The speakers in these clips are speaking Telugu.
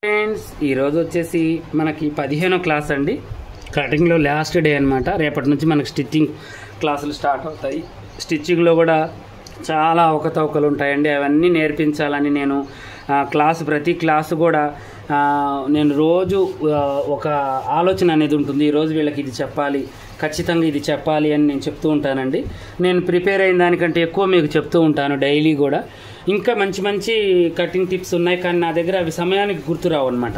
ఫ్రెండ్స్ ఈరోజు వచ్చేసి మనకి 15వ క్లాస్ అండి. కటింగ్లో లాస్ట్ డే అనమాట. రేపటి నుంచి మనకి స్టిచ్చింగ్ క్లాసులు స్టార్ట్ అవుతాయి. స్టిచ్చింగ్లో కూడా చాలా అవకతవకలు ఉంటాయండి. అవన్నీ నేర్పించాలని నేను ప్రతి క్లాసు కూడా నేను రోజు ఒక ఆలోచన అనేది ఉంటుంది. ఈరోజు వీళ్ళకి ఇది చెప్పాలి, ఖచ్చితంగా ఇది చెప్పాలి అని నేను చెప్తూ ఉంటానండి. నేను ప్రిపేర్ అయిన దానికంటే ఎక్కువ మీకు చెప్తూ ఉంటాను డైలీ కూడా. ఇంకా మంచి మంచి కటింగ్ టిప్స్ ఉన్నాయి, కానీ నా దగ్గర అవి సమయానికి గుర్తురావు అనమాట.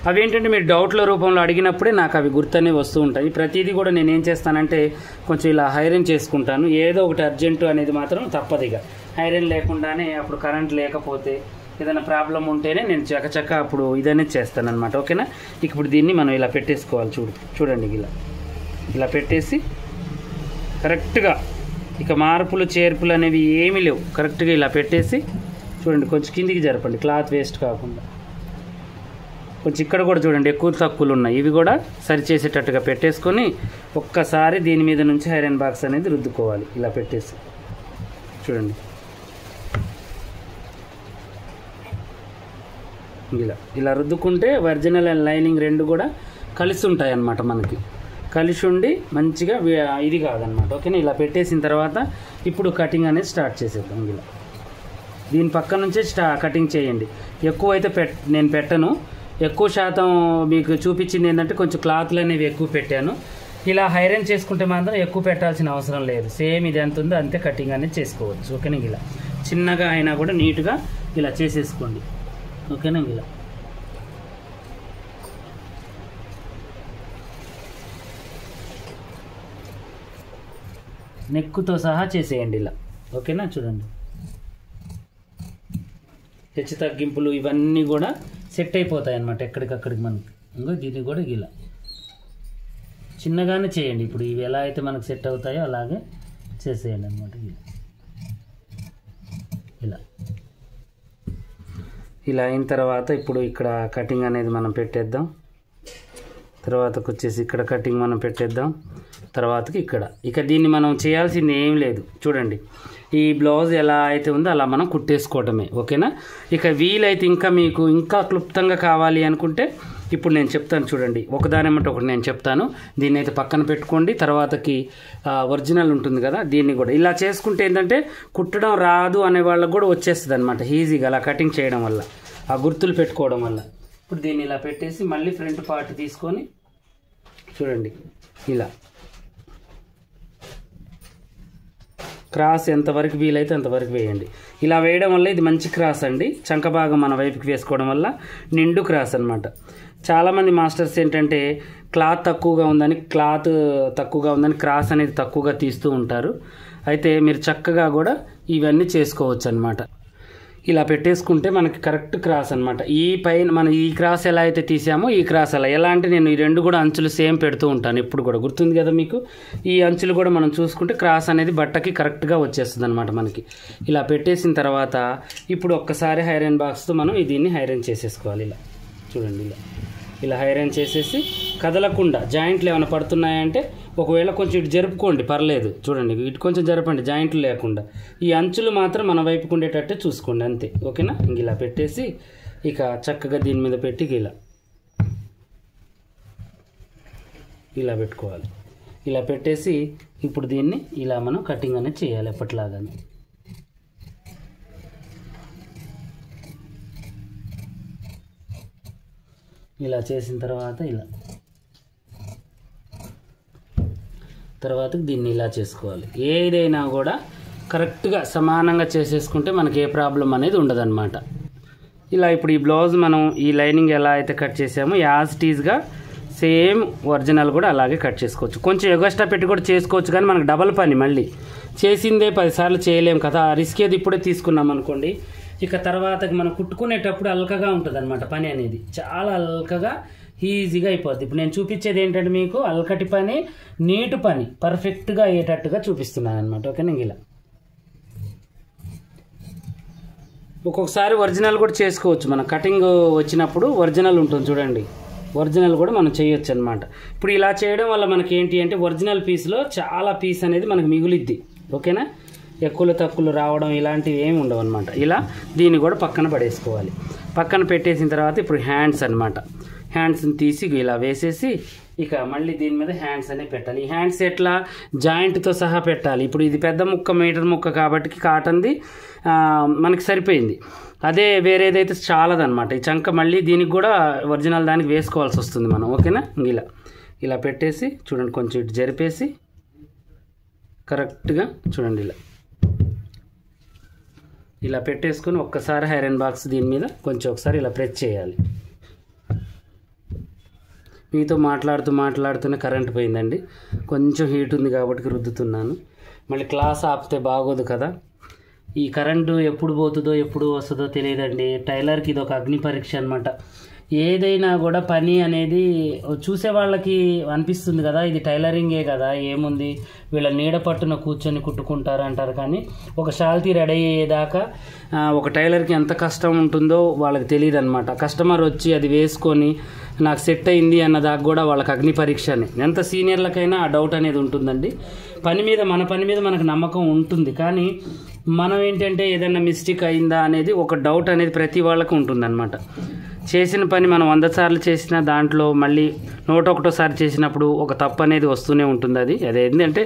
అవి ఏంటంటే మీరు డౌట్ల రూపంలో అడిగినప్పుడే నాకు అవి గుర్తనే వస్తూ ఉంటాయి. ప్రతిదీ కూడా నేను ఏం చేస్తానంటే కొంచెం ఇలా ఐరన్ చేసుకుంటాను. ఏదో ఒకటి అర్జెంటు అనేది మాత్రం తప్పదిగా. ఐరన్ లేకుండానే అప్పుడు కరెంట్ లేకపోతే ఏదైనా ప్రాబ్లం ఉంటేనే నేను చకచక అప్పుడు ఇదనేది చేస్తాను అనమాట. ఓకేనా? ఇప్పుడు దీన్ని మనం ఇలా పెట్టేసుకోవాలి. చూడండి ఇలా పెట్టేసి కరెక్ట్గా ఇక మార్పులు చేర్పులు అనేవి ఏమీ లేవు. కరెక్ట్గా ఇలా పెట్టేసి చూడండి, కొంచెం కిందికి జరపండి, క్లాత్ వేస్ట్ కాకుండా. కొంచెం ఇక్కడ కూడా చూడండి ఎక్కువ తక్కువలు ఉన్నాయి, ఇవి కూడా సరి చేసేటట్టుగా పెట్టేసుకొని ఒక్కసారి దీని మీద నుంచి ఐరన్ బాక్స్ అనేది రుద్దుకోవాలి. ఇలా పెట్టేసి చూడండి, ఇలా రుద్దుకుంటే ఒరిజినల్ అండ్ లైనింగ్ రెండు కూడా కలిసి ఉంటాయి అన్నమాట. మనకి కలిసి ఉండి మంచిగా ఇది కాదనమాట. ఓకేనా? ఇలా పెట్టేసిన తర్వాత ఇప్పుడు కటింగ్ అనేది స్టార్ట్ చేసేద్దాం. దీని పక్క నుంచే కటింగ్ చేయండి. ఎక్కువ అయితే నేను పెట్టను. ఎక్కువ శాతం మీకు చూపించింది ఏంటంటే కొంచెం క్లాత్లు అనేవి ఎక్కువ పెట్టాను. ఇలా ఐరన్ చేసుకుంటే మాత్రం ఎక్కువ పెట్టాల్సిన అవసరం లేదు. సేమ్ ఇది ఎంత ఉందో అంతే కటింగ్ అనేది చేసుకోవచ్చు. ఓకేనా? ఇలా చిన్నగా అయినా కూడా నీట్గా ఇలా చేసేసుకోండి. ఓకేనా? ఇలా నెక్కుతో సహా చేసేయండి ఇలా. ఓకేనా? చూడండి, హెచ్చు తగ్గింపులు ఇవన్నీ కూడా సెట్ అయిపోతాయి అన్నమాట ఎక్కడికక్కడికి మనకి. ఇంకా దీన్ని కూడా ఇలా చిన్నగానే చేయండి. ఇప్పుడు ఇవి ఎలా అయితే మనకు సెట్ అవుతాయో అలాగే చేసేయండి అన్నమాట. ఇలా అయిన తర్వాత ఇప్పుడు ఇక్కడ కటింగ్ అనేది మనం పెట్టేద్దాం. తర్వాతకు వచ్చేసి ఇక్కడ కటింగ్ మనం పెట్టేద్దాం. తర్వాతకి ఇక్కడ ఇక దీన్ని మనం చేయాల్సింది ఏం లేదు. చూడండి, ఈ బ్లౌజ్ ఎలా అయితే ఉందో అలా మనం కుట్టేసుకోవటమే. ఓకేనా? ఇక వీలైతే మీకు ఇంకా క్లుప్తంగా కావాలి అనుకుంటే ఇప్పుడు నేను చెప్తాను. చూడండి, ఒకదానేమంటే ఒకటి నేను చెప్తాను. దీన్ని అయితే పక్కన పెట్టుకోండి. తర్వాతకి ఒరిజినల్ ఉంటుంది కదా, దీన్ని కూడా ఇలా చేసుకుంటే ఏంటంటే కుట్టడం రాదు అనే వాళ్ళకు కూడా వచ్చేస్తుంది అనమాట ఈజీగా అలా కటింగ్ చేయడం వల్ల, ఆ గుర్తులు పెట్టుకోవడం వల్ల. ఇప్పుడు దీన్ని ఇలా పెట్టేసి మళ్ళీ ఫ్రంట్ పార్ట్ తీసుకొని చూడండి, ఇలా క్రాస్ ఎంతవరకు వీలైతే అంతవరకు వేయండి. ఇలా వేయడం వల్ల ఇది మంచి క్రాస్ అండి. చంక భాగం మన వైపుకి వేసుకోవడం వల్ల నిండు క్రాస్ అనమాట. చాలామంది మాస్టర్స్ ఏంటంటే క్లాత్ తక్కువగా ఉందని క్రాస్ అనేది తక్కువగా తీస్తూ ఉంటారు. అయితే మీరు చక్కగా కూడా ఇవన్నీ చేసుకోవచ్చు అనమాట. ఇలా పెట్టేసుకుంటే మనకి కరెక్ట్ క్రాస్ అనమాట. ఈ పైన మనం ఈ క్రాస్ ఎలా అయితే తీసామో ఈ క్రాస్ ఎలా అంటే నేను ఈ రెండు కూడా అంచులు సేమ్ పెడుతూ ఉంటాను ఎప్పుడు కూడా. గుర్తుంది కదా మీకు? ఈ అంచులు కూడా మనం చూసుకుంటే క్రాస్ అనేది బట్టకి కరెక్ట్గా వచ్చేస్తుంది అనమాట మనకి. ఇలా పెట్టేసిన తర్వాత ఇప్పుడు ఒక్కసారి ఐరన్ బాక్స్తో మనం దీన్ని ఐరన్ చేసేసుకోవాలి. ఇలా చూడండి, ఇలా ఐరన్ చేసేసి కదలకుండా జాయింట్లు ఏమైనా పడుతున్నాయంటే ఒకవేళ కొంచెం ఇటు జరుపుకోండి, పర్లేదు. చూడండి, ఇటు కొంచెం జరపండి జాయింట్లు లేకుండా. ఈ అంచులు మాత్రం మన వైపుకు ఉండేటట్టే చూసుకోండి, అంతే. ఓకేనా? ఇలా పెట్టేసి ఇక చక్కగా దీని మీద పెట్టి ఇలా పెట్టుకోవాలి. ఇలా పెట్టేసి ఇప్పుడు దీన్ని ఇలా మనం కటింగ్ అనేది చేయాలి ఎప్పటిలాగానే. ఇలా చేసిన తర్వాత దీన్ని ఇలా చేసుకోవాలి. ఏదైనా కూడా కరెక్ట్గా సమానంగా చేసేసుకుంటే మనకి ఏ ప్రాబ్లం అనేది ఉండదన్నమాట. ఇలా ఇప్పుడు ఈ బ్లౌజ్ మనం ఈ లైనింగ్ ఎలా అయితే కట్ చేసామో యాజ్ టీజ్గా సేమ్ ఒరిజినల్ కూడా అలాగే కట్ చేసుకోవచ్చు. కొంచెం ఎగస్ట్రా పెట్టి కూడా చేసుకోవచ్చు, కానీ మనకు డబల్ పని. మళ్ళీ చేసిందే 10 సార్లు చేయలేము కదా. ఆ రిస్క్ ఏది ఇప్పుడే తీసుకున్నాం అనుకోండి, ఇక తర్వాతకి మనం కుట్టుకునేటప్పుడు అల్కగా ఉంటుంది అనమాట. పని అనేది చాలా అల్కగా ఈజీగా అయిపోద్ది. ఇప్పుడు నేను చూపించేది ఏంటంటే మీకు అల్కటి పని, నీటు పని పర్ఫెక్ట్గా అయ్యేటట్టుగా చూపిస్తున్నాను అనమాట. ఓకేనా? ఇలా ఒక్కొక్కసారి ఒరిజినల్ కూడా చేసుకోవచ్చు. మన కటింగ్ వచ్చినప్పుడు ఒరిజినల్ ఉంటుంది చూడండి, ఒరిజినల్ కూడా మనం చేయొచ్చు అనమాట. ఇప్పుడు ఇలా చేయడం వల్ల మనకి ఏంటి అంటే ఒరిజినల్ పీస్లో చాలా పీస్ అనేది మనకు మిగులుద్ది. ఓకేనా? ఎక్కువలు తక్కువలు రావడం ఇలాంటివి ఏమి ఉండవు అనమాట. ఇలా దీన్ని కూడా పక్కన పడేసుకోవాలి. పక్కన పెట్టేసిన తర్వాత ఇప్పుడు హ్యాండ్స్ అనమాట. హ్యాండ్స్ని తీసి ఇలా వేసేసి ఇక మళ్ళీ దీని మీద హ్యాండ్స్ అనేవి పెట్టాలి. ఈ హ్యాండ్స్ ఎట్లా జాయింట్తో సహా పెట్టాలి. ఇప్పుడు ఇది పెద్ద ముక్క, మీటర్ ముక్క కాబట్టి కాటన్ది మనకి సరిపోయింది. అదే వేరేదైతే చాలదనమాట. ఈ చంక మళ్ళీ దీనికి కూడా ఒరిజినల్ దానికి వేసుకోవాల్సి వస్తుంది మనం. ఓకేనా? ఇలా పెట్టేసి చూడండి, కొంచెం ఇటు జరిపేసి కరెక్ట్గా చూడండి ఇలా పెట్టేసుకొని ఒక్కసారి ఐరన్ బాక్స్ దీని మీద కొంచెం ఒకసారి ఇలా ప్రెస్ చేయాలి. మీతో మాట్లాడుతూనే కరెంట్ పోయిందండి. కొంచెం హీట్ ఉంది కాబట్టి రుద్దుతున్నాను. మళ్ళీ క్లాస్ ఆపితే బాగోదు కదా. ఈ కరెంటు ఎప్పుడు పోతుందో ఎప్పుడు వస్తుందో తెలియదండి. టైలర్కి ఇది ఒక అగ్ని పరీక్ష అనమాట. ఏదైనా కూడా పని అనేది చూసే వాళ్ళకి అనిపిస్తుంది కదా, ఇది టైలరింగే కదా, ఏముంది వీళ్ళ నీడ పట్టున కూర్చొని కుట్టుకుంటారు అంటారు. కానీ ఒక షాల్తీ రెడీ అయ్యేదాకా ఒక టైలర్కి ఎంత కష్టం ఉంటుందో వాళ్ళకి తెలియదు అనమాట. కస్టమర్ వచ్చి అది వేసుకొని నాకు సెట్ అయింది అన్నదాకా కూడా వాళ్ళకి అగ్ని పరీక్షనే. ఎంత సీనియర్లకైనా ఆ డౌట్ అనేది ఉంటుందండి. మన పని మీద మనకు నమ్మకం ఉంటుంది, కానీ మనం ఏంటంటే ఏదైనా మిస్టేక్ అయిందా అనేది ఒక డౌట్ అనేది ప్రతి వాళ్ళకు ఉంటుందన్నమాట. చేసిన పని మనం 100 సార్లు చేసినా దాంట్లో మళ్ళీ 101సారి చేసినప్పుడు ఒక తప్పు అనేది వస్తూనే ఉంటుంది. అది ఏంటంటే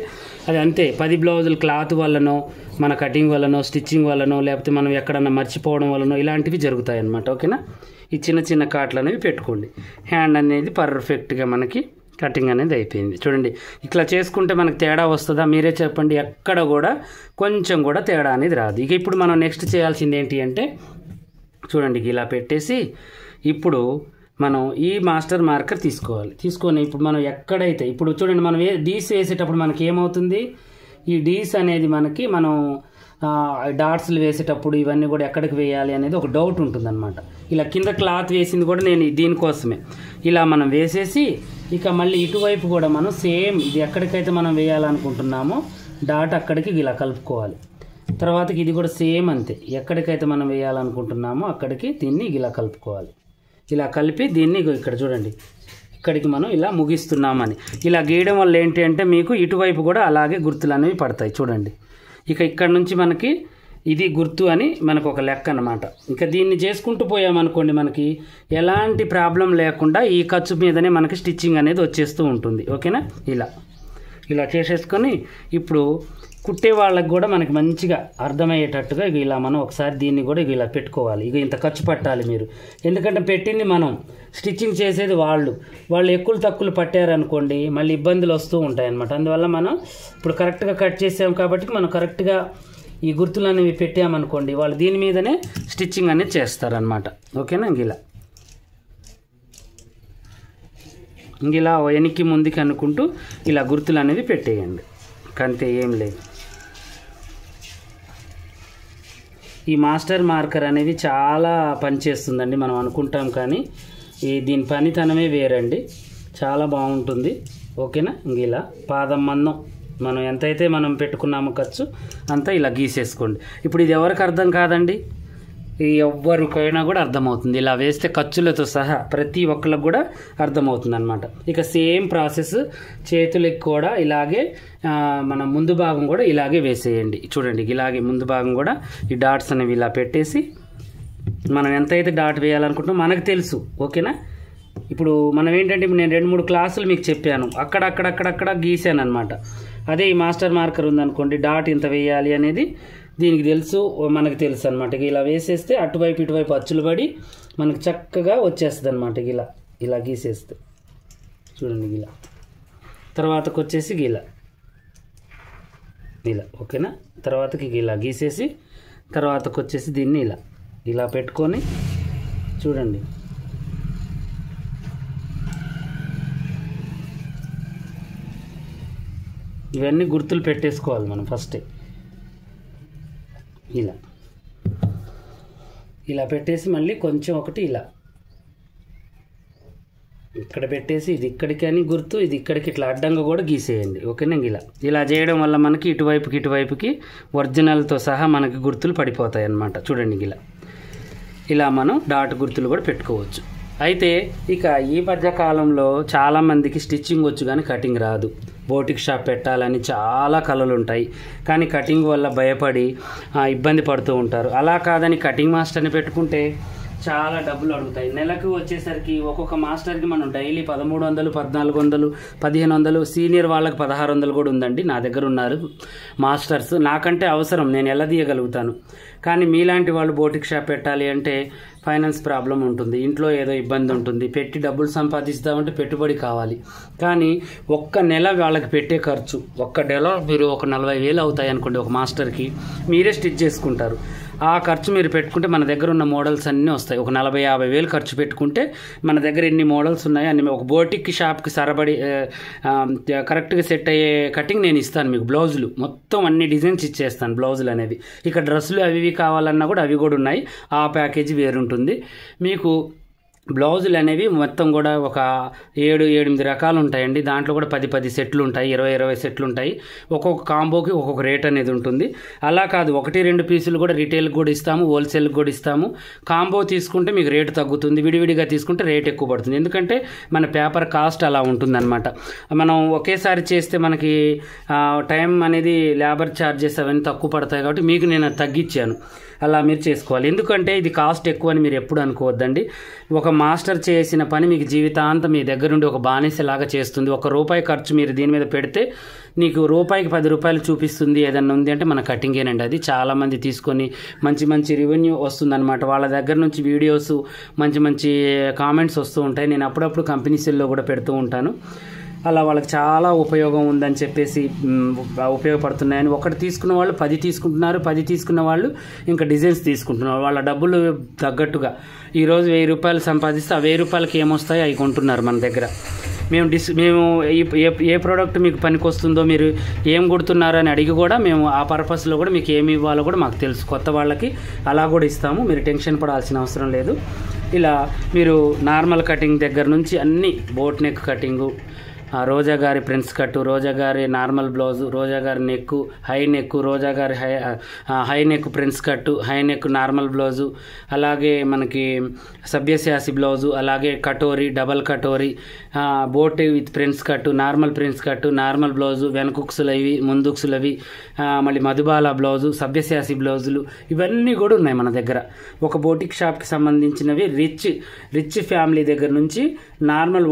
అది అంతే. 10 బ్లౌజులు క్లాత్ వల్లనో, మన కటింగ్ వల్లనో, స్టిచ్చింగ్ వల్లనో, లేకపోతే మనం ఎక్కడన్నా మర్చిపోవడం వల్లనో ఇలాంటివి జరుగుతాయి అన్నమాట. ఓకేనా? ఈ చిన్న కాట్లు అనేవి పెట్టుకోండి. హ్యాండ్ అనేది పర్ఫెక్ట్గా మనకి కటింగ్ అనేది అయిపోయింది. చూడండి, ఇట్లా చేసుకుంటే మనకు తేడా వస్తుందా? మీరే చెప్పండి. ఎక్కడ కూడా కొంచెం కూడా తేడా అనేది రాదు. ఇక ఇప్పుడు మనం నెక్స్ట్ చేయాల్సింది ఏంటి అంటే చూడండి, ఇలా పెట్టేసి ఇప్పుడు మనం ఈ మాస్టర్ మార్కర్ తీసుకొని ఇప్పుడు మనం ఎక్కడైతే ఇప్పుడు చూడండి మనం డీస్ వేసేటప్పుడు మనకి ఏమవుతుంది, ఈ డీస్ అనేది మనం డాట్స్లు వేసేటప్పుడు ఇవన్నీ కూడా ఎక్కడికి వేయాలి అనేది ఒక డౌట్ ఉంటుందన్నమాట. ఇలా కింద క్లాత్ వేసింది కూడా నేను దీనికోసమే. ఇలా మనం వేసేసి ఇక మళ్ళీ ఇటువైపు కూడా మనం సేమ్ ఇది ఎక్కడికైతే మనం వేయాలనుకుంటున్నామో డాట్ అక్కడికి ఇలా కలుపుకోవాలి. తర్వాతకి ఇది కూడా సేమ్ అంతే, ఎక్కడికైతే మనం వేయాలనుకుంటున్నామో అక్కడికి దీన్ని ఇలా కలుపుకోవాలి. ఇలా కలిపి దీన్ని ఇక్కడ చూడండి, ఇక్కడికి మనం ఇలా ముగిస్తున్నామని. ఇలా గీయడం వల్ల ఏంటి అంటే మీకు ఇటువైపు కూడా అలాగే గుర్తులు అనేవి పడతాయి. చూడండి, ఇక ఇక్కడ నుంచి మనకి ఇది గుర్తు అని మనకు ఒక లెక్క అన్నమాట. ఇక దీన్ని చేసుకుంటూ పోయామనుకోండి మనకి ఎలాంటి ప్రాబ్లం లేకుండా ఈ ఖర్చు మీదనే మనకి స్టిచ్చింగ్ అనేది వచ్చేస్తూ ఉంటుంది. ఓకేనా? ఇలా చేసేసుకొని ఇప్పుడు కుట్టే వాళ్ళకి కూడా మనకి మంచిగా అర్థమయ్యేటట్టుగా ఇక ఇలా మనం ఒకసారి దీన్ని కూడా ఇక ఇలా పెట్టుకోవాలి. ఇక ఇంత ఖర్చు పట్టాలి మీరు, ఎందుకంటే పెట్టింది మనం, స్టిచ్చింగ్ చేసేది వాళ్ళు ఎక్కువ తక్కువలు పట్టారనుకోండి మళ్ళీ ఇబ్బందులు వస్తూ ఉంటాయి అన్నమాట. అందువల్ల మనం ఇప్పుడు కరెక్ట్గా కట్ చేసాం కాబట్టి మనం కరెక్ట్గా ఈ గుర్తులు అనేవి పెట్టామనుకోండి వాళ్ళు దీని మీదనే స్టిచ్చింగ్ అనేది చేస్తారనమాట. ఓకేనా? ఇంగిలా వెనక్కి ముందుకి అనుకుంటూ ఇలా గుర్తులు అనేవి పెట్టేయండి. అంతే, ఏం లేదు. ఈ మాస్టర్ మార్కర్ అనేది చాలా పనిచేస్తుందండి. మనం అనుకుంటాం కానీ దీని పనితనమే వేరండి, చాలా బాగుంటుంది. ఓకేనా? ఇలా పాదం మందం మనం ఎంతైతే మనం పెట్టుకున్నామో ఖర్చు అంతా ఇలా గీసేసుకోండి. ఇప్పుడు ఇది ఎవరికి అర్థం కాదండి, ఎవరికైనా కూడా అర్థమవుతుంది. ఇలా వేస్తే ఖర్చులతో సహా ప్రతి ఒక్కరికి కూడా అర్థమవుతుంది అనమాట. ఇక సేమ్ ప్రాసెస్ చేతులకి కూడా ఇలాగే మన ముందు భాగం కూడా ఇలాగే వేసేయండి. చూడండి, ఇలాగే ముందు భాగం కూడా ఈ డాట్స్ అనేవి ఇలా పెట్టేసి మనం ఎంతైతే డాట్ వేయాలనుకుంటున్నామో మనకు తెలుసు. ఓకేనా? ఇప్పుడు మనం ఏంటంటే ఇప్పుడు నేను 2-3 క్లాసులు మీకు చెప్పాను, అక్కడక్కడ గీసాను అనమాట. అదే ఈ మాస్టర్ మార్కర్ ఉందనుకోండి, డాట్ ఇంత వేయాలి అనేది దీనికి తెలుసు, మనకు తెలుసు అనమాట. ఇలా వేసేస్తే అటువైపు ఇటువైపు అచ్చులు పడి మనకు చక్కగా వచ్చేస్తుంది అనమాట. ఇలా గీసేస్తే చూడండి, తర్వాతకు వచ్చేసి ఇలా ఓకేనా? తర్వాతకి ఇలా గీసేసి తర్వాతకు వచ్చేసి దీన్ని ఇలా పెట్టుకొని చూడండి, ఇవన్నీ గుర్తులు పెట్టేసుకోవాలి మనం ఫస్టే. ఇలా పెట్టేసి మళ్ళీ కొంచెం ఒకటి ఇక్కడ పెట్టేసి ఇది ఇక్కడికి అని గుర్తు, ఇది ఇక్కడికి ఇట్లా అడ్డంగా కూడా గీసేయండి. ఓకేనా? ఇలా చేయడం వల్ల మనకి ఇటువైపుకి ఒరిజినల్తో సహా మనకి గుర్తులు పడిపోతాయి అన్నమాట. చూడండి, ఇలా మనం డాట్ గుర్తులు కూడా పెట్టుకోవచ్చు. అయితే ఇక ఈ మధ్య కాలంలో చాలామందికి స్టిచ్చింగ్ వచ్చు కానీ కటింగ్ రాదు. బోటిక్ షాప్ పెట్టాలని చాలా కలలు ఉంటాయి, కానీ కటింగ్ వల్ల భయపడి ఇబ్బంది పడుతూ ఉంటారు. అలా కాదని కటింగ్ మాస్టర్ని పెట్టుకుంటే చాలా డబ్బులు అడుగుతాయి. నెలకు వచ్చేసరికి ఒక్కొక్క మాస్టర్కి మనం డైలీ 1300, 1400, 1500, సీనియర్ వాళ్ళకి 1600 కూడా ఉందండి. నా దగ్గర ఉన్నారు మాస్టర్స్. నాకంటే అవసరం, నేను ఎలా తీయగలుగుతాను. కానీ మీలాంటి వాళ్ళు బోటిక్ షాప్ పెట్టాలి అంటే ఫైనాన్స్ ప్రాబ్లం ఉంటుంది, ఇంట్లో ఏదో ఇబ్బంది ఉంటుంది, పెట్టి డబ్బులు సంపాదిస్తామంటే పెట్టుబడి కావాలి. కానీ ఒక్క నెల వాళ్ళకి పెట్టే ఖర్చు, ఒక్క నెల మీరు ఒక 40,000 అవుతాయి అనుకోండి ఒక మాస్టర్కి. మీరే స్టిచ్ చేసుకుంటారు. ఆ ఖర్చు మీరు పెట్టుకుంటే మన దగ్గర ఉన్న మోడల్స్ అన్నీ వస్తాయి. ఒక 40,000-50,000 ఖర్చు పెట్టుకుంటే మన దగ్గర ఎన్ని మోడల్స్ ఉన్నాయి అన్ని, ఒక బోటిక్ షాప్కి సరబడి కరెక్ట్గా సెట్ అయ్యే కటింగ్ నేను ఇస్తాను మీకు. బ్లౌజులు మొత్తం అన్ని డిజైన్స్ ఇచ్చేస్తాను బ్లౌజులు అనేవి. ఇక డ్రెస్సులు అవి కావాలన్నా కూడా అవి కూడా ఉన్నాయి. ఆ ప్యాకేజీ వేరుంటుంది మీకు. బ్లౌజులు అనేవి మొత్తం కూడా ఒక 7-8 రకాలు ఉంటాయండి. దాంట్లో కూడా 10 సెట్లు ఉంటాయి, 20 సెట్లు ఉంటాయి. ఒక్కొక్క కాంబోకి ఒక్కొక్క రేట్ అనేది ఉంటుంది. అలా కాదు, 1-2 పీసులు కూడా రిటైల్కి కూడా ఇస్తాము, హోల్సేల్కి కూడా ఇస్తాము. కాంబో తీసుకుంటే మీకు రేటు తగ్గుతుంది, విడివిడిగా తీసుకుంటే రేట్ ఎక్కువ పడుతుంది. ఎందుకంటే మన పేపర్ కాస్ట్ అలా ఉంటుందన్నమాట. మనం ఒకేసారి చేస్తే మనకి టైం అనేది, లేబర్ ఛార్జెస్ అవన్నీ తక్కువ పడతాయి. కాబట్టి మీకు నేను తగ్గించాను. అలా మీరు చేసుకోవాలి. ఎందుకంటే ఇది కాస్ట్ ఎక్కువ అని మీరు ఎప్పుడు అనుకోవద్దండి. ఒక మాస్టర్ చేసిన పని మీకు జీవితాంతం మీ దగ్గర నుండి ఒక బానిసలాగా చేస్తుంది. ₹1 ఖర్చు మీరు దీని మీద పెడితే నీకు రూపాయికి ₹10 చూపిస్తుంది. ఏదన్నా ఉంది అంటే మన కటింగేనండి. అది చాలామంది తీసుకొని మంచి రెవెన్యూ వస్తుందన్నమాట. వాళ్ళ దగ్గర నుంచి వీడియోస్, మంచి కామెంట్స్ వస్తూ ఉంటాయి. నేను అప్పుడప్పుడు కంపెనీస్లో కూడా పెడుతూ ఉంటాను. అలా వాళ్ళకి చాలా ఉపయోగం ఉందని చెప్పేసి ఉపయోగపడుతున్నాయని. ఒకటి తీసుకున్న వాళ్ళు 10 తీసుకుంటున్నారు, 10 తీసుకున్న వాళ్ళు ఇంకా డిజైన్స్ తీసుకుంటున్నారు. వాళ్ళ డబ్బులు తగ్గట్టుగా ఈరోజు ₹1000 సంపాదిస్తే ఆ ₹1000కి ఏమొస్తాయో అవి కొంటున్నారు మన దగ్గర. మేము ఏ ప్రోడక్ట్ మీకు పనికి వస్తుందో, మీరు ఏం కుడుతున్నారో అని అడిగి కూడా మేము ఆ పర్పస్లో కూడా మీకు ఏమి ఇవ్వాలో కూడా మాకు తెలుసు. కొత్త వాళ్ళకి అలా కూడా ఇస్తాము. మీరు టెన్షన్ పడాల్సిన అవసరం లేదు. ఇలా మీరు నార్మల్ కటింగ్ దగ్గర నుంచి అన్ని, బోట్ నెక్ కటింగు, రోజా గారి ప్రిన్స్ కట్టు, రోజా గారి నార్మల్ బ్లౌజు, రోజా గారి neck, high neck, Roja garu high neck prince cut, high neck normal blouse, అలాగే మనకి సభ్యసాసి బ్లౌజు, అలాగే katori, double katori, boat with prince cut, normal prince cut, normal blouse, వెనకుక్సులు అవి, ముందుక్సులు అవి, మళ్ళీ మధుబాల బ్లౌజు, సభ్యసాసి బ్లౌజులు, ఇవన్నీ కూడా ఉన్నాయి మన దగ్గర. ఒక బోటిక్ షాప్కి సంబంధించినవి రిచ్ ఫ్యామిలీ దగ్గర నుంచి నార్మల్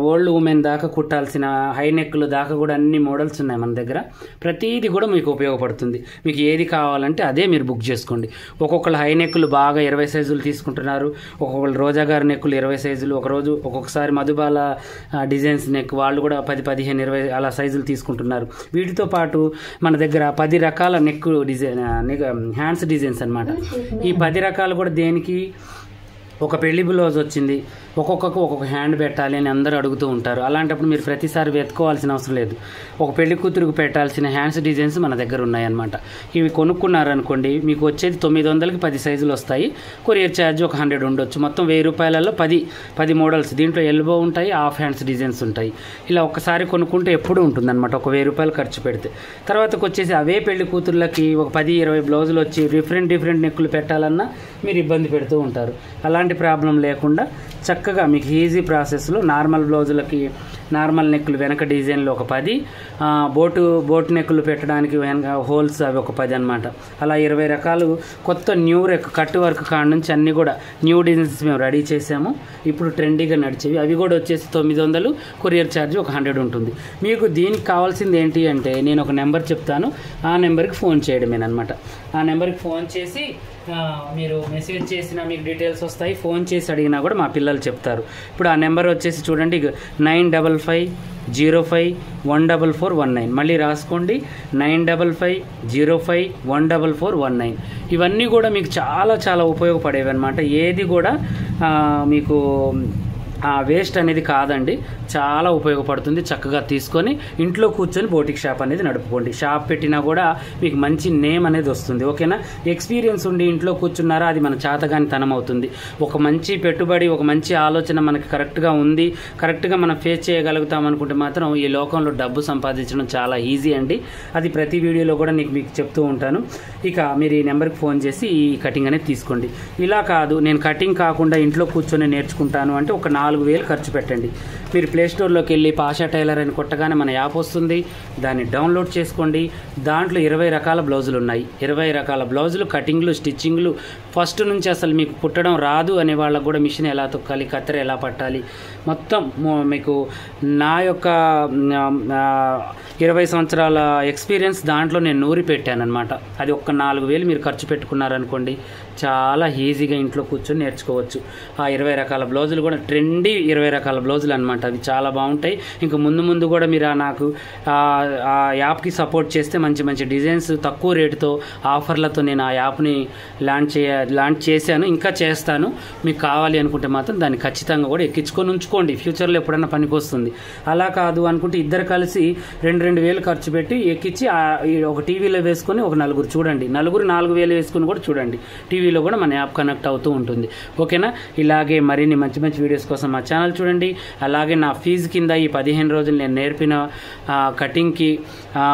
ఓల్డ్ ఉమెన్ దాకా కుట్టాల్సిన హై నెక్లు దాకా కూడా అన్ని మోడల్స్ ఉన్నాయి మన దగ్గర. ప్రతిదీ కూడా మీకు ఉపయోగపడుతుంది. మీకు ఏది కావాలంటే అదే మీరు బుక్ చేసుకోండి. ఒక్కొక్కరు హై నెక్లు బాగా 20 సైజులు తీసుకుంటున్నారు, ఒక్కొక్కరు రోజా గారి నెక్కులు 20 సైజులు, ఒక్కొక్కసారి మధుబాల డిజైన్స్ నెక్ వాళ్ళు కూడా 10, 15, 20 అలా సైజులు తీసుకుంటున్నారు. వీటితో పాటు మన దగ్గర 10 రకాల నెక్ డిజైన్, హ్యాండ్స్ డిజైన్స్ అన్నమాట. ఈ 10 రకాలు కూడా దేనికి, ఒక పెళ్లి బ్లౌజ్ వచ్చింది, ఒక్కొక్క హ్యాండ్ పెట్టాలి అని అందరూ అడుగుతూ ఉంటారు. అలాంటప్పుడు మీరు ప్రతిసారి వెతుకోవాల్సిన అవసరం లేదు. ఒక పెళ్లి కూతురుకు పెట్టాల్సిన హ్యాండ్స్ డిజైన్స్ మన దగ్గర ఉన్నాయన్నమాట. ఇవి కొనుక్కున్నారనుకోండి, మీకు వచ్చేది 900కి 10 సైజులు వస్తాయి. కొరియర్ ఛార్జ్ ఒక 100 ఉండొచ్చు. మొత్తం ₹1000లో 10 మోడల్స్. దీంట్లో ఎల్బో ఉంటాయి, హాఫ్ హ్యాండ్స్ డిజైన్స్ ఉంటాయి. ఇలా ఒక్కసారి కొనుక్కుంటే ఎప్పుడు ఉంటుందన్నమాట, ఒక ₹1000 ఖర్చు పెడితే. తర్వాతకు వచ్చేసి అవే పెళ్లి కూతుర్లకి ఒక 10-20 బ్లౌజులు వచ్చి డిఫరెంట్ నెక్కులు పెట్టాలన్నా మీరు ఇబ్బంది పెడుతూ ఉంటారు. అలాంటి ప్రాబ్లం లేకుండా చక్కగా మీకు ఈజీ ప్రాసెస్లో నార్మల్ బ్లౌజులకి నార్మల్ నెక్కులు వెనక డిజైన్లు ఒక 10, బోట్ నెక్కులు పెట్టడానికి హోల్స్ అవి ఒక 10 అనమాట. అలా 20 రకాలు కొత్త న్యూ కట్ వర్క్ కాడ నుంచి అన్నీ కూడా న్యూ డిజైన్స్ మేము రెడీ చేసాము. ఇప్పుడు ట్రెండీగా నడిచేవి. అవి కూడా వచ్చేసి 900, కొరియర్ ఛార్జ్ ఒక 100 ఉంటుంది. మీకు దీనికి కావాల్సింది ఏంటి అంటే, నేను ఒక నెంబర్ చెప్తాను, ఆ నెంబర్కి ఫోన్ చేయడమేనమాట. ఆ నెంబర్కి ఫోన్ చేసి మీరు మెసేజ్ చేసినా మీకు డీటెయిల్స్ వస్తాయి. ఫోన్ చేసి అడిగినా కూడా మా పిల్లలు చెప్తారు. ఇప్పుడు ఆ నెంబర్ వచ్చేసి చూడండి, 9550514419. మళ్ళీ రాసుకోండి, 9550514419. ఇవన్నీ కూడా మీకు చాలా ఉపయోగపడేవి అనమాట. ఏది కూడా మీకు వేస్ట్ అనేది కాదండి, చాలా ఉపయోగపడుతుంది. చక్కగా తీసుకొని ఇంట్లో కూర్చొని బోటిక్ షాప్ అనేది నడుపుకోండి. షాప్ పెట్టినా కూడా మీకు మంచి నేమ్ అనేది వస్తుంది. ఓకేనా? ఎక్స్పీరియన్స్ ఉండి ఇంట్లో కూర్చున్నారా, అది మన చేతగాని తనం అవుతుంది. ఒక మంచి పెట్టుబడి, ఒక మంచి ఆలోచన మనకి కరెక్ట్గా ఉంది, కరెక్ట్గా మనం ఫేస్ చేయగలుగుతాం అనుకుంటే మాత్రం ఈ లోకంలో డబ్బు సంపాదించడం చాలా ఈజీ అండి. అది ప్రతి వీడియోలో కూడా మీకు చెప్తూ ఉంటాను. ఇక మీరు ఈ నెంబర్కి ఫోన్ చేసి ఈ కటింగ్ అనేది తీసుకోండి. ఇలా కాదు, నేను కటింగ్ కాకుండా ఇంట్లో కూర్చొని నేర్చుకుంటాను అంటే ఒక 4 4000 ఖర్చు పెట్టండి. మీరు ప్లేస్టోర్లోకి వెళ్ళి పాషా టైలర్ అని కొట్టగానే మన యాప్ వస్తుంది, దాన్ని డౌన్లోడ్ చేసుకోండి. దాంట్లో 20 రకాల బ్లౌజులు ఉన్నాయి. 20 రకాల బ్లౌజులు, కటింగ్లు, స్టిచ్చింగ్లు, ఫస్ట్ నుంచి అసలు మీకు కుట్టడం రాదు అనే వాళ్ళకు కూడా మిషన్ ఎలా తొక్కాలి, కత్తెర ఎలా పట్టాలి, మొత్తం మీకు నా యొక్క 20 సంవత్సరాల ఎక్స్పీరియన్స్ దాంట్లో నేను నూరి పెట్టానమాట. అది ఒక్క 4000 మీరు ఖర్చు పెట్టుకున్నారనుకోండి, చాలా ఈజీగా ఇంట్లో కూర్చొని నేర్చుకోవచ్చు. ఆ 20 రకాల బ్లౌజులు కూడా ట్రెండీ 20 రకాల బ్లౌజులు అనమాట. అవి చాలా బాగుంటాయి. ఇంకా ముందు కూడా మీరు నాకు ఆ యాప్కి సపోర్ట్ చేస్తే మంచి మంచి డిజైన్స్ తక్కువ రేటుతో ఆఫర్లతో నేను ఆ యాప్ని లాంచ్ చేశాను, ఇంకా చేస్తాను. మీకు కావాలి అనుకుంటే మాత్రం దాన్ని ఖచ్చితంగా కూడా ఎక్కించుకొని ఉంచుకోండి, ఫ్యూచర్లో ఎప్పుడన్నా పనికి వస్తుంది. అలా కాదు అనుకుంటే ఇద్దరు కలిసి 2,000 ఖర్చు పెట్టి ఎక్కించి ఒక టీవీలో వేసుకొని ఒక నలుగురు చూడండి, నలుగురు 4,000 వేసుకొని కూడా చూడండి. టీవీలో కూడా మన యాప్ కనెక్ట్ అవుతూ ఉంటుంది. ఓకేనా? ఇలాగే మరిన్ని మంచి మంచి వీడియోస్ కోసం మా ఛానల్ చూడండి. అలాగే నా ఫీజు కింద ఈ 15 రోజులు నేను నేర్పిన కటింగ్కి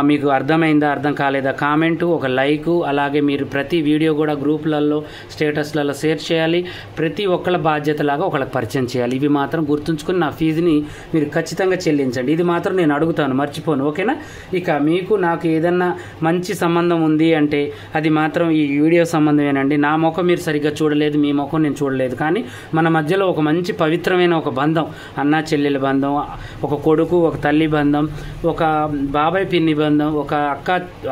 మీకు అర్థమైందా, అర్థం కాలేదా కామెంటు, ఒక లైకు, అలాగే మీరు ప్రతి వీడియో కూడా గ్రూపులలో, స్టేటస్లలో షేర్ చేయాలి. ప్రతి ఒక్కళ్ళ బాధ్యతలాగా ఒకళ్ళకి పరిచయం చేయాలి. ఇవి మాత్రం గుర్తుంచుకొని నా ఫీజుని మీరు ఖచ్చితంగా చెల్లించండి. ఇది మాత్రం నేను అడుగుతాను, మర్చిపోను. ఓకేనా? ఇక మీకు నాకు ఏదన్నా మంచి సంబంధం ఉంది అంటే అది మాత్రం ఈ వీడియో సంబంధమేనండి. నా ముఖం మీరు సరిగ్గా చూడలేదు, మీ ముఖం నేను చూడలేదు, కానీ మన మధ్యలో ఒక మంచి పవిత్రమైన ఒక బంధం, అన్నా చెల్లెల బంధం, ఒక కొడుకు ఒక తల్లి బంధం, ఒక బాబాయ్ పిన్ని బంధం, ఒక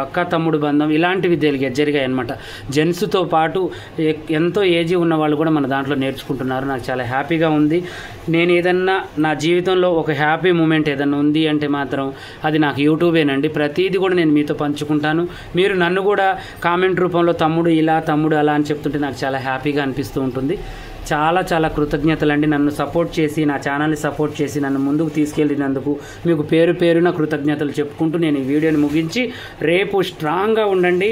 అక్క తమ్ముడు బంధం, ఇలాంటివి జరిగాయి అనమాట. జెంట్స్తో పాటు ఎంతో ఏజీ ఉన్న వాళ్ళు కూడా మన దాంట్లో నేర్చుకుంటున్నారు. నాకు చాలా హ్యాపీగా ఉంది. నేను ఏదన్నా నా జీవితంలో ఒక హ్యాపీ మూమెంట్ ఏదన్నా ఉంది అంటే మాత్రం అది నాకు యూట్యూబేనండి. ప్రతిదీ కూడా నేను మీతో పంచుకుంటాను. మీరు నన్ను కూడా కామెంట్ రూపంలో తమ్ముడు ఇలా, తమ్ముడు అలా అని చెప్తుంటే నాకు చాలా హ్యాపీగా అనిపిస్తూ ఉంటుంది. చాలా చాలా కృతజ్ఞతలండి. నన్ను సపోర్ట్ చేసి, నా ఛానల్ని సపోర్ట్ చేసి నన్ను ముందుకు తీసుకెళ్ళినందుకు మీకు పేరున కృతజ్ఞతలు చెప్పుకుంటూ నేను ఈ వీడియోని ముగించి, రేపు స్ట్రాంగ్గా ఉండండి.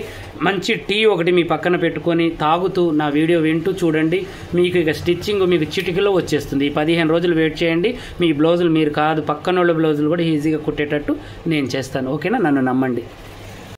మంచి టీ ఒకటి మీ పక్కన పెట్టుకొని తాగుతూ నా వీడియో వింటూ చూడండి. మీకు ఇక స్టిచ్చింగ్ మీకు చిటికలో వచ్చేస్తుంది. ఈ 15 రోజులు వెయిట్ చేయండి. మీ బ్లౌజులు మీరు కాదు, పక్కనోళ్ళ బ్లౌజులు కూడా ఈజీగా కుట్టేటట్టు నేను చేస్తాను. ఓకేనా? నన్ను నమ్మండి.